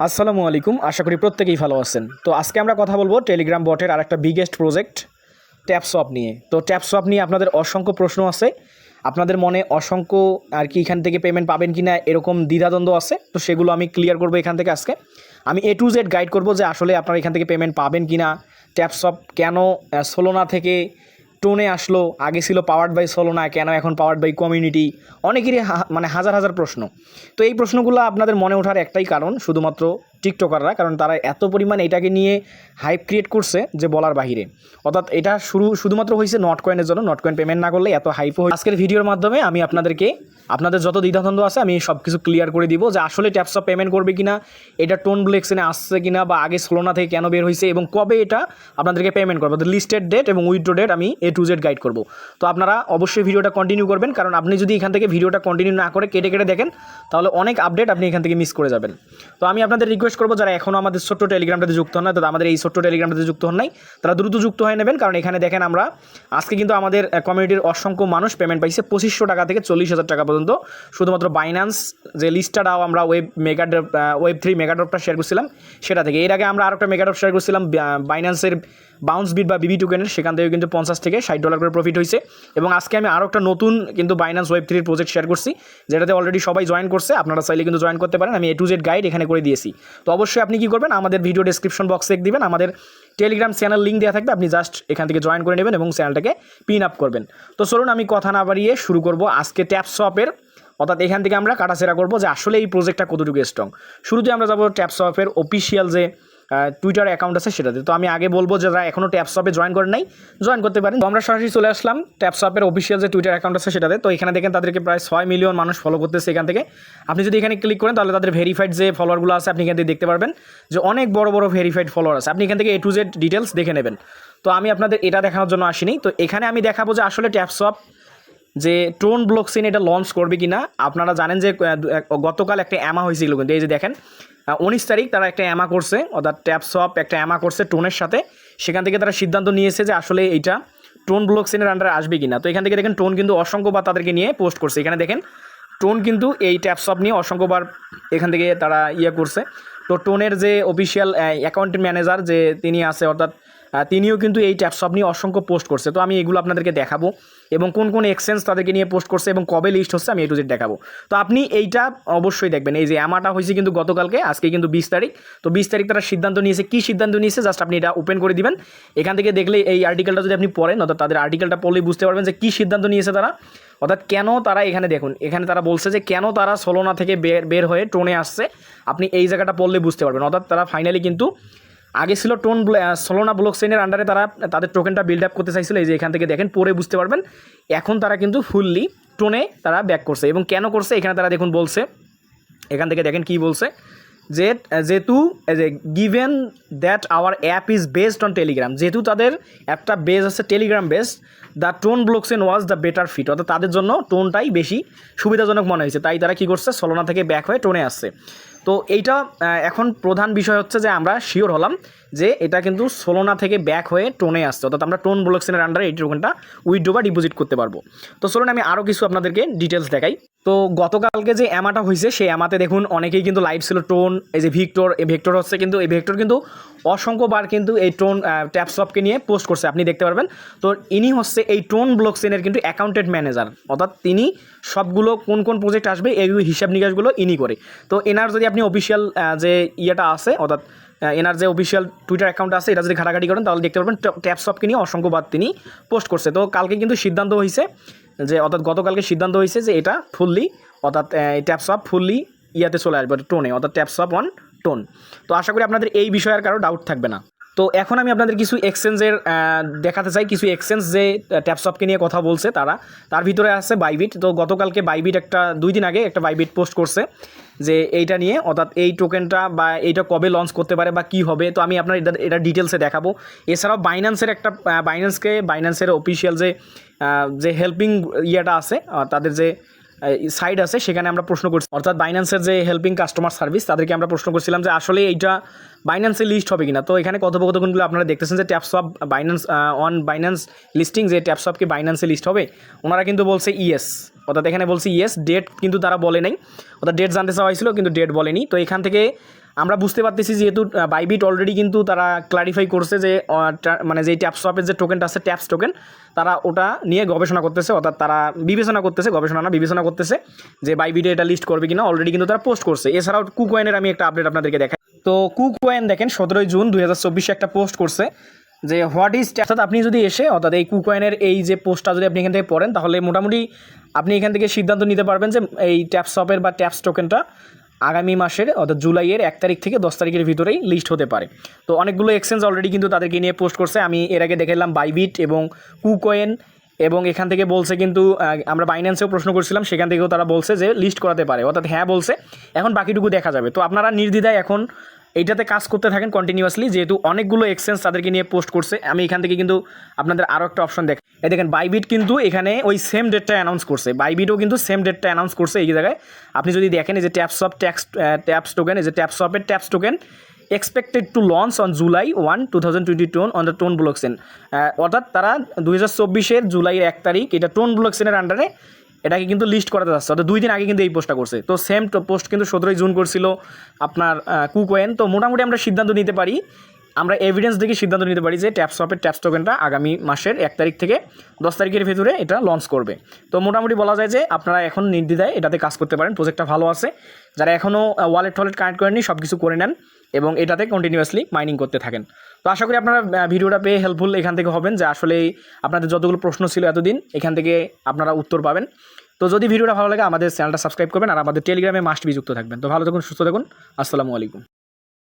আসসালামু আলাইকুম। আশা করি প্রত্যেকেই ভালো আছেন। তো আজকে আমরা কথা বলবো টেলিগ্রাম বটের আরেকটা বিগেস্ট প্রজেক্ট ট্যাপসপ নিয়ে। তো ট্যাপসপ নিয়ে আপনাদের অসংখ্য প্রশ্ন আছে, আপনাদের মনে অসংখ্য আর কি এখান থেকে পেমেন্ট পাবেন কি না এরকম দ্বিধাদ্বন্দ্ব আছে। তো সেগুলো আমি ক্লিয়ার করবো এখান থেকে। আজকে আমি A to Z গাইড করবো যে আসলে আপনারা এখান থেকে পেমেন্ট পাবেন কি না, ট্যাপসপ কেন সোলোনা থেকে টোনে আসলো, আগে ছিল পাওয়ার্ড বাই সোলোনা, কেন এখন পাওয়ার্ড বাই কমিউনিটি, অনেকেরই মানে হাজার হাজার প্রশ্ন। তো এই প্রশ্নগুলো আপনাদের মনে ওঠার একটাই কারণ, শুধুমাত্র টিকটকাররা, কারণ তারা এত পরিমাণ এটাকে নিয়ে হাইপ ক্রিয়েট করছে যে বলার বাহিরে। অর্থাৎ এটা শুধুমাত্র হয়েছে নট কয়েনের জন্য, নট কয়েন পেমেন্ট না করলে এত হাইপও। আজকের ভিডিওর মাধ্যমে আমি আপনাদের যত দ্বিধাদ্বন্দ্ব আছে আমি সব কিছু ক্লিয়ার করে দিব যে আসলে ট্যাপসপ পেমেন্ট করবে কিনা, এটা টোন ব্লু এক্সচেঞ্জে আসছে কিনা, বা আগে সোলোনা থেকে কেন বের হয়েছে এবং কবে এটা আপনাদেরকে পেমেন্ট করবো, লিস্টেড ডেট এবং উইথড্র ডেট আমি A to Z গাইড করব। তো আপনারা অবশ্যই ভিডিওটা কন্টিনিউ করবেন, কারণ আপনি যদি এখান থেকে ভিডিওটা কন্টিনিউ না করে কেটে কেটে দেখেন তাহলে অনেক আপডেট আপনি এখান থেকে মিস করে যাবেন। তো আমি আপনাদের রিকোয়েস্ট করবো, যারা এখনও আমাদের ছোট্ট টেলিগ্রামটাতে যুক্ত হন না, তো আমাদের এই ছোট্ট টেলিগ্রামটাতে যুক্ত হন নাই, তারা দ্রুত যুক্ত হয়ে নেবেন। কারণ এখানে দেখেন আমরা আজকে কিন্তু আমাদের কমিউনিটির অসংখ্য মানুষ পেমেন্ট পাইছে 2500 টাকা থেকে 40,000 টাকা পর্যন্ত, শুধুমাত্র বাইন্যান্স যে লিস্টটাও আমরা ওয়েব 3 মেগাড্রপটা শেয়ার করছিলাম সেটা থেকে। এর আগে আমরা আরেকটা মেগাড্রপ শেয়ার করছিলাম বাইন্যান্সের বাউন্স বিট বা BB টোকেনের, সেখান থেকে কিন্তু 50 থেকে $60 করে প্রফিট হয়েছে। এবং আজকে আমি আরও একটা নতুন কিন্তু বাইন্যান্স ওয়েব 3 প্রজেক্ট শেয়ার করছি, যেটাতে অলরেডি সবাই জয়েন করছে। আপনারা চাইলে কিন্তু জয়েন করতে পারেন, আমি A to Z গাইড এখানে করে দিয়েছি। তো অবশ্যই আপনি কী করবেন, আমাদের ভিডিও ডেসক্রিপশন বক্সে দিবেন আমাদের টেলিগ্রাম চ্যানেল লিঙ্ক দেওয়া থাকবে, আপনি জাস্ট এখান থেকে জয়েন করে নেবেন এবং চ্যানেলটাকে পিন আপ করবেন। তো চলুন আমি কথা না বাড়িয়ে শুরু করব আজকে ট্যাপসপের, অর্থাৎ এখান থেকে আমরা কাটাছেড়া করবো যে আসলে এই প্রজেক্টটা কতটুকু স্ট্রং। শুরুতে আমরা যাবো ট্যাপসপের অফিসিয়াল যে টুইটার অ্যাকাউন্ট আছে সেটাতে। তো আমি আগে বলবো যে যারা এখনও ট্যাপসপে জয়েন করেন নাই, জয়েন করতে পারেন। তো আমরা সরাসরি চলে আসলাম ট্যাপসপের অফিসিয়াল যে টুইটার অ্যাকাউন্ট আছে সেটাতে। তো এখানে দেখেন তাদেরকে প্রায় 6 মিলিয়ন মানুষ ফলো করতেছে। এখান থেকে আপনি যদি এখানে ক্লিক করেন তাহলে তাদের ভেরিফাইড যে ফলোয়ারগুলো আছে আপনি এখান থেকে দেখতে পারবেন যে অনেক বড় বড় ভেরিফাইড ফলোয়ার আছে। আপনি এখান থেকে A to Z ডিটেলস দেখে নেবেন। তো আমি আপনাদের এটা দেখানোর জন্য আসিনি। তো এখানে আমি দেখাবো যে আসলে ট্যাপসপ যে টোন ব্লকচেইন এটা লঞ্চ করবে কিনা। আপনারা জানেন যে গতকাল একটা অ্যামা হয়েছিল, কিন্তু এই যে দেখেন 19 তারিখ তারা একটা অ্যামা করছে, অর্থাৎ ট্যাপসপ একটা অ্যামা করছে টোনের সাথে। সেখান থেকে তারা সিদ্ধান্ত নিয়েছে যে আসলে এইটা টোন ব্লকচেইনের আন্ডারে আসবে কিনা। তো এখান থেকে দেখেন টোন কিন্তু অসংখ্যবার তাদেরকে নিয়ে পোস্ট করছে। এখানে দেখেন টোন কিন্তু এই ট্যাপসপ নিয়ে অসংখ্যবার এখান থেকে তারা করছে। তো টোনের যে অফিসিয়াল অ্যাকাউন্ট ম্যানেজার যে তিনি আছে, অর্থাৎ তিনিও কিন্তু এই ট্যাপসপ নিয়ে অসংখ্য পোস্ট করছে। তো আমি এগুলো আপনাদেরকে দেখাবো এবং কোন কোন এক্সচেঞ্জ তাদেরকে নিয়ে পোস্ট করছে এবং কবে লিস্ট হচ্ছে আমি A to Z দেখাবো। তো আপনি এইটা অবশ্যই দেখবেন। এই যে অ্যামাটা হয়েছে কিন্তু গতকালকে, আজকে কিন্তু 20 তারিখ। তো 20 তারিখ তারা সিদ্ধান্ত নিয়েছে, কী সিদ্ধান্ত নিয়েছে জাস্ট আপনি এটা ওপেন করে দিবেন। এখান থেকে দেখলে এই আর্টিকেলটা যদি আপনি পড়েন, অর্থাৎ তাদের আর্টিকেলটা পড়লেই বুঝতে পারবেন যে কী সিদ্ধান্ত নিয়েছে তারা, অর্থাৎ কেন তারা এখানে দেখুন, এখানে তারা বলছে যে কেন তারা সোলোনা থেকে বের হয়ে টোনে আসছে। আপনি এই জায়গাটা পড়লে বুঝতে পারবেন। অর্থাৎ তারা ফাইনালি কিন্তু আগে ছিল সোলোনা ব্লকচেইনের আন্ডারে তারা তাদের টোকেনটা বিল্ড আপ করতে চাইছিল। এই যে এখান থেকে দেখেন পরে বুঝতে পারবেন। এখন তারা কিন্তু ফুললি টোনে তারা ব্যাক করছে এবং কেন করছে এখানে তারা দেখুন বলছে। এখান থেকে দেখেন কি বলছে, যেহেতু given that our app is based on Telegram, যেহেতু তাদের অ্যাপটা বেস আছে Telegram base, the Ton blockchain was the better fit, অর্থাৎ তাদের জন্য টোনটাই বেশি সুবিধাজনক মনে হয়েছে, তাই তারা কী করছে সোলোনা থেকে ব্যাক হয়ে টোনে আসছে। তো এইটা এখন প্রধান বিষয় হচ্ছে যে আমরা শিওর হলাম যে এটা কিন্তু সোলোনা থেকে ব্যাক হয়ে টোনে আসছে, অর্থাৎ আমরা টোন ব্লকচেইনের আন্ডারে এই টোকেনটা উইথড্র বা ডিপোজিট করতে পারবো। তো চলুন আমি আরও কিছু আপনাদেরকে ডিটেলস দেখাই। তো গতকালকে যে অ্যামাটা হয়েছে সেই অ্যামাতে দেখুন অনেকেই কিন্তু লাইভ ছিল টোন, এই যে ভেক্টর হচ্ছে, কিন্তু এই ভেক্টর কিন্তু অসংখ্যবার কিন্তু এই টোন ট্যাপসপকে নিয়ে পোস্ট করছে, আপনি দেখতে পারবেন। তো ইনি হচ্ছে এই টোন ব্লকচেইনের কিন্তু অ্যাকাউন্টেন্ট ম্যানেজার, অর্থাৎ তিনি সবগুলো কোন কোন প্রজেক্ট আসবে এই হিসাব নিকাশগুলো ইনি করে। তো এনার যদি আপনি অফিসিয়াল যে ইয়েটা আছে, অর্থাৎ এনার যে অফিসিয়াল টুইটার অ্যাকাউন্ট আছে এটা যদি ঘাটাঘাটি করেন তাহলে দেখতে পারবেন ট্যাপসপকে নিয়ে অসংখ্যবার তিনি পোস্ট করছে। তো কালকে কিন্তু সিদ্ধান্ত হয়েছে যে, অর্থাৎ গতকালকে সিদ্ধান্ত হয়েছে যে এটা ফুললি, অর্থাৎ ট্যাপসপ ফুললি ইয়াতে চলে আসবে টোনে, অর্থাৎ ট্যাপসপ অন টোন। তো আশা করি আপনাদের এই বিষয়ে আর কারো ডাউট থাকবে না। তো এখন আমি আপনাদের কিছু এক্সচেঞ্জের দেখাতে চাই, কিছু এক্সচেঞ্জ যে ট্যাপসপকে নিয়ে কথা বলছে তার ভিতরে আছে বাইবিট। তো গতকালকে বাইবিট 2 দিন আগে একটা বাইবিট পোস্ট করছে যে এইটা নিয়ে, অর্থাৎ এই টোকেনটা বা এইটা কবে লঞ্চ করতে পারে বা কী হবে। তো আমি আপনার এটা ডিটেলসে দেখাবো। এছাড়াও বাইন্যান্সের অফিসিয়াল যে হেল্পিং ইয়েটা আছে, তাদের যে সাইড আছে সেখানে আমরা প্রশ্ন করছি, অর্থাৎ বাইন্যান্সের যে হেল্পিং কাস্টমার সার্ভিস তাদেরকে আমরা প্রশ্ন করছিলাম যে আসলে এইটা বাইন্যান্সে লিস্ট হবে কিনা। তো এখানে কথোপকথনগুলো আপনারা দেখতেছেন যে ট্যাপসপ বাইন্যান্স লিস্টিং, যে ট্যাপসপ কি বাইন্যান্সে লিস্ট হবে, ওনারা কিন্তু বলছে ইয়েস, অর্থাৎ এখানে বলছে ইয়েস। ডেট কিন্তু তারা বলে নাই, অর্থাৎ ডেট জানতে চাওয়া হয়েছিল কিন্তু ডেট বলেনি। তো এখান থেকে আমরা বুঝতে পারতেছি যেহেতু বাইবিট অলরেডি কিন্তু তারা ক্লারিফাই করছে যে মানে যেই ট্যাপসওয়াপের যে টোকেনটা আছে ট্যাপস টোকেন, তারা ওটা নিয়ে গবেষণা করতেছে, অর্থাৎ তারা বিবেচনা করতেছে, গবেষণা না বিবেচনা করতেছে যে বাইবিটে এটা লিস্ট করবে কিনা। অলরেডি কিন্তু তারা পোস্ট করছে। এছাড়াও কুকয়েনের আমি একটা আপডেট আপনাদেরকে দেখাই। তো কুকয়েন দেখেন 17 জুন 2024 একটা পোস্ট করছে যে হোয়াট ইজ, অর্থাৎ আপনি যদি এসে অর্থাৎ এই কুকয়েনের এই যে পোস্টটা যদি আপনি এখান থেকে পড়েন, তাহলে মোটামুটি আপনি এখান থেকে সিদ্ধান্ত নিতে পারবেন যে এই ট্যাপসওয়াপের বা ট্যাপস টোকেনটা আগামী মাসের অর্থাৎ জুলাইয়ের 1 তারিখ থেকে 10 তারিখের ভিতরেই লিস্ট হতে পারে। তো অনেকগুলো এক্সচেঞ্জ অলরেডি কিন্তু তাদেরকে নিয়ে পোস্ট করছে। আমি এর আগে দেখালাম বাইবিট এবং কুকয়েন, এবং এখান থেকে বলছে কিন্তু আমরা বাইন্যান্সেও প্রশ্ন করছিলাম, সেখান থেকেও তারা বলছে যে লিস্ট করাতে পারে, অর্থাৎ হ্যাঁ বলছে। এখন বাকিটুকু দেখা যাবে। তো আপনারা নির্দ্বিধায় এখন এইটাতে কাজ করতে থাকেন কন্টিনিউয়াসলি, যেহেতু অনেকগুলো এক্সচেঞ্জ তাদেরকে নিয়ে পোস্ট করছে। আমি এখান থেকে কিন্তু আপনাদের আরও একটা অপশন এই দেখেন বাইবিট কিন্তু এখানে ওই সেম ডেটটা অ্যানাউন্স করছে, বাইবিটও কিন্তু সেম ডেটটা অ্যানাউন্স করছে। এই জায়গায় আপনি যদি দেখেন এই যে ট্যাপস টোকেন, এই যে ট্যাপসওয়াপের Taps token expected to launch on July 1, 2022 on the Ton blockchain, অর্থাৎ তারা 2024 জুলাইয়ের 1 তারিখ এটা টোন ব্লকচেনের আন্ডারে এটাকে কিন্তু লিস্ট করাতে যাচ্ছে। অর্থাৎ 2 দিন আগে কিন্তু এই পোস্টটা করছে। তো সেম পোস্ট কিন্তু 17 জুন করছিল আপনার কুকয়েন। তো মোটামুটি আমরা সিদ্ধান্ত নিতে পারি, আমরা এভিডেন্স দেখে সিদ্ধান্ত নিতে পারি যে ট্যাপসওয়াপের ট্যাপস টোকেনটা আগামী মাসের 1 তারিখ থেকে 10 তারিখের ভেতরে এটা লঞ্চ করবে। তো মোটামুটি বলা যায় যে আপনারা এখন নির্দ্বিধায় এটাতে কাজ করতে পারেন। প্রজেক্টটা ভালো আছে। যারা এখনও ওয়ালেট কানেক্ট করেননি সব কিছু করে নেন এবং এটাতে কন্টিনিউয়াসলি মাইনিং করতে থাকেন। তো আশা করি আপনারা ভিডিওটা পেয়ে হেল্পফুল এখান থেকে হবেন, যে আসলে আপনাদের যতগুলো প্রশ্ন ছিল এতদিন এখান থেকে আপনারা উত্তর পাবেন। তো যদি ভিডিওটা ভালো লাগে আমাদের চ্যানেলটা সাবস্ক্রাইব করবেন, আর আমাদের টেলিগ্রামে মাস্ট বি যুক্ত থাকবেন। তো ভালো থাকুন, সুস্থ থাকুন, আসসালামু আলাইকুম।